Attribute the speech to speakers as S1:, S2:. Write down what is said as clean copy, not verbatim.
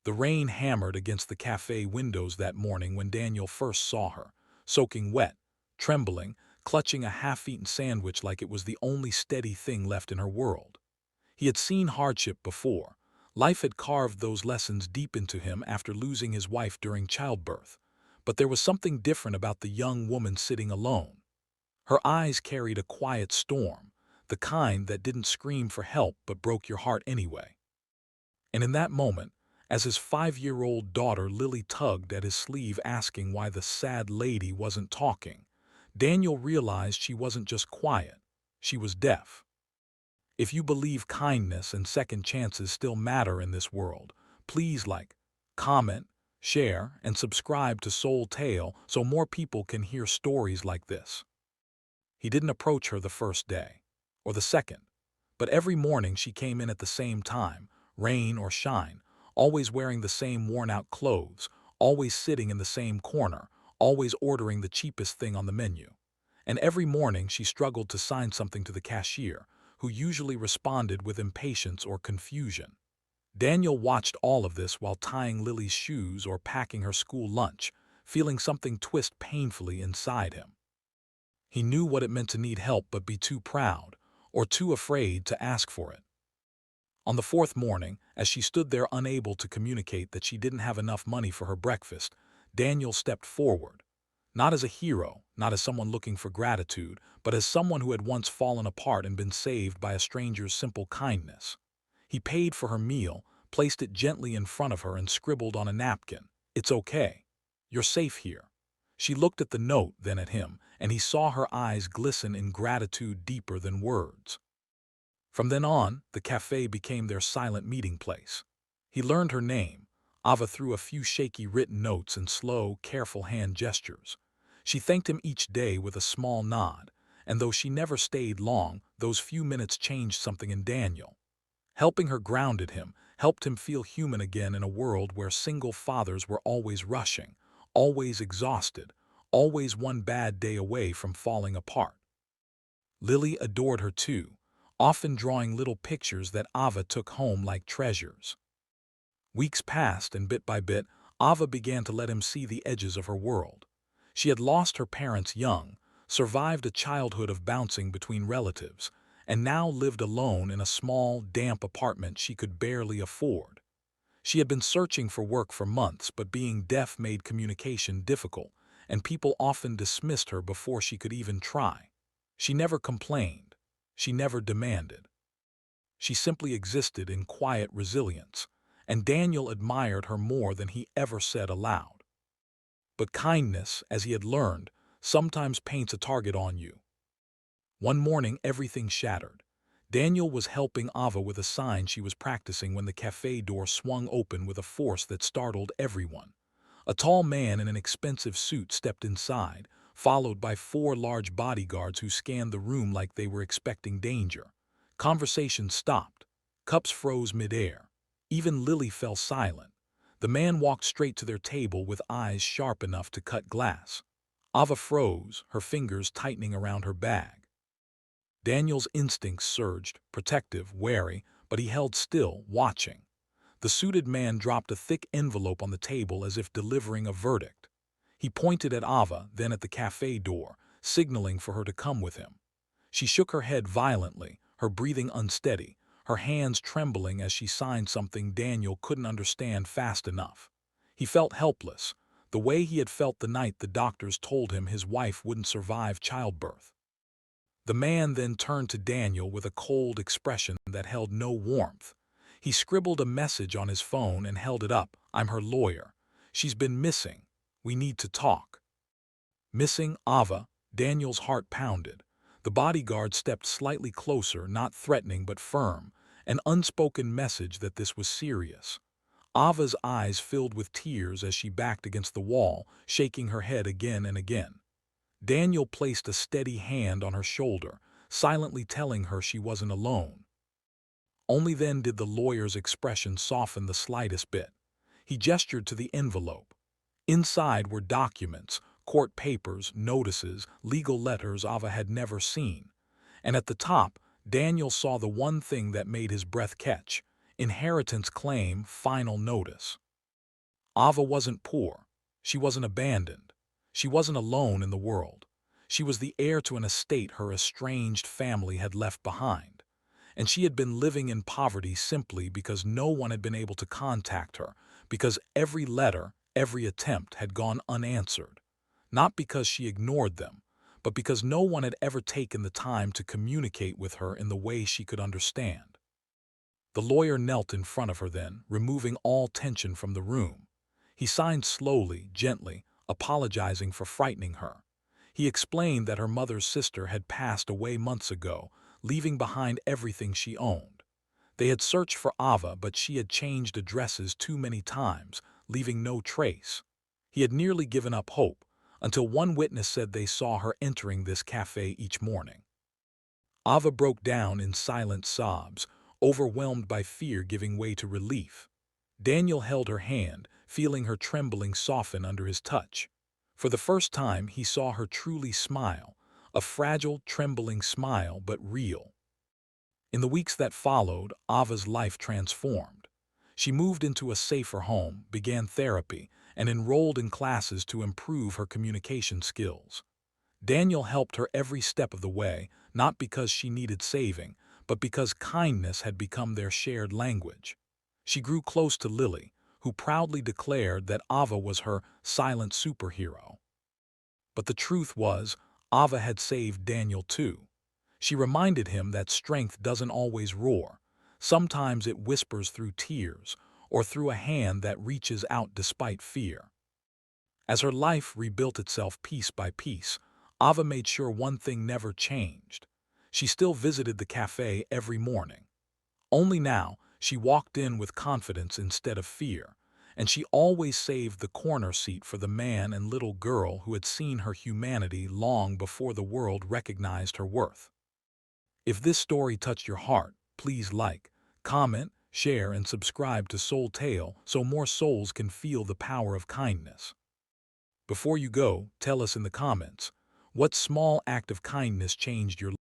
S1: The rain hammered against the cafe windows that morning when Daniel first saw her, soaking wet, trembling, clutching a half-eaten sandwich like it was the only steady thing left in her world. He had seen hardship before. Life had carved those lessons deep into him after losing his wife during childbirth. But there was something different about the young woman sitting alone. Her eyes carried a quiet storm, the kind that didn't scream for help but broke your heart anyway. And in that moment, as his 5-year-old daughter Lily tugged at his sleeve asking why the sad lady wasn't talking, Daniel realized she wasn't just quiet, she was deaf. If you believe kindness and second chances still matter in this world, please like, comment, share, and subscribe to Soul Tale so more people can hear stories like this. He didn't approach her the first day, or the second, but every morning she came in at the same time, rain or shine, always wearing the same worn-out clothes, always sitting in the same corner, always ordering the cheapest thing on the menu. And every morning she struggled to sign something to the cashier, who usually responded with impatience or confusion. Daniel watched all of this while tying Lily's shoes or packing her school lunch, feeling something twist painfully inside him. He knew what it meant to need help but be too proud, or too afraid to ask for it. On the fourth morning, as she stood there unable to communicate that she didn't have enough money for her breakfast, Daniel stepped forward. Not as a hero, not as someone looking for gratitude, but as someone who had once fallen apart and been saved by a stranger's simple kindness. He paid for her meal, placed it gently in front of her and scribbled on a napkin, "It's okay. You're safe here." She looked at the note, then at him, and he saw her eyes glisten in gratitude deeper than words. From then on, the cafe became their silent meeting place. He learned her name, Ava, through a few shaky written notes and slow, careful hand gestures. She thanked him each day with a small nod, and though she never stayed long, those few minutes changed something in Daniel. Helping her grounded him, helped him feel human again in a world where single fathers were always rushing, always exhausted, always one bad day away from falling apart. Lily adored her too, often drawing little pictures that Ava took home like treasures. Weeks passed, and bit by bit, Ava began to let him see the edges of her world. She had lost her parents young, survived a childhood of bouncing between relatives, and now lived alone in a small, damp apartment she could barely afford. She had been searching for work for months, but being deaf made communication difficult, and people often dismissed her before she could even try. She never complained. She never demanded. She simply existed in quiet resilience, and Daniel admired her more than he ever said aloud. But kindness, as he had learned, sometimes paints a target on you. One morning, everything shattered. Daniel was helping Ava with a sign she was practicing when the cafe door swung open with a force that startled everyone. A tall man in an expensive suit stepped inside, followed by 4 large bodyguards who scanned the room like they were expecting danger. Conversation stopped. Cups froze midair. Even Lily fell silent. The man walked straight to their table with eyes sharp enough to cut glass. Ava froze, her fingers tightening around her bag. Daniel's instincts surged, protective, wary, but he held still, watching. The suited man dropped a thick envelope on the table as if delivering a verdict. He pointed at Ava, then at the cafe door, signaling for her to come with him. She shook her head violently, her breathing unsteady, her hands trembling as she signed something Daniel couldn't understand fast enough. He felt helpless, the way he had felt the night the doctors told him his wife wouldn't survive childbirth. The man then turned to Daniel with a cold expression that held no warmth. He scribbled a message on his phone and held it up. "I'm her lawyer. She's been missing. We need to talk." Missing Ava, Daniel's heart pounded. The bodyguard stepped slightly closer, not threatening but firm, an unspoken message that this was serious. Ava's eyes filled with tears as she backed against the wall, shaking her head again and again. Daniel placed a steady hand on her shoulder, silently telling her she wasn't alone. Only then did the lawyer's expression soften the slightest bit. He gestured to the envelope. Inside were documents, court papers, notices, legal letters Ava had never seen. And at the top, Daniel saw the one thing that made his breath catch: inheritance claim, final notice. Ava wasn't poor. She wasn't abandoned. She wasn't alone in the world. She was the heir to an estate her estranged family had left behind, and she had been living in poverty simply because no one had been able to contact her, because every letter, every attempt had gone unanswered. Not because she ignored them, but because no one had ever taken the time to communicate with her in the way she could understand. The lawyer knelt in front of her then, removing all tension from the room. He signed slowly, gently, apologizing for frightening her. He explained that her mother's sister had passed away months ago, leaving behind everything she owned. They had searched for Ava, but she had changed addresses too many times, leaving no trace. He had nearly given up hope, until one witness said they saw her entering this cafe each morning. Ava broke down in silent sobs, overwhelmed by fear giving way to relief. Daniel held her hand, feeling her trembling soften under his touch. For the first time, he saw her truly smile, a fragile, trembling smile, but real. In the weeks that followed, Ava's life transformed. She moved into a safer home, began therapy, and enrolled in classes to improve her communication skills. Daniel helped her every step of the way, not because she needed saving, but because kindness had become their shared language. She grew close to Lily, who proudly declared that Ava was her silent superhero. But the truth was, Ava had saved Daniel too. She reminded him that strength doesn't always roar. Sometimes it whispers through tears, or through a hand that reaches out despite fear. As her life rebuilt itself piece by piece, Ava made sure one thing never changed. She still visited the cafe every morning. Only now, she walked in with confidence instead of fear, and she always saved the corner seat for the man and little girl who had seen her humanity long before the world recognized her worth. If this story touched your heart, please like, comment, share, and subscribe to Soul Tale so more souls can feel the power of kindness. Before you go, tell us in the comments, what small act of kindness changed your life?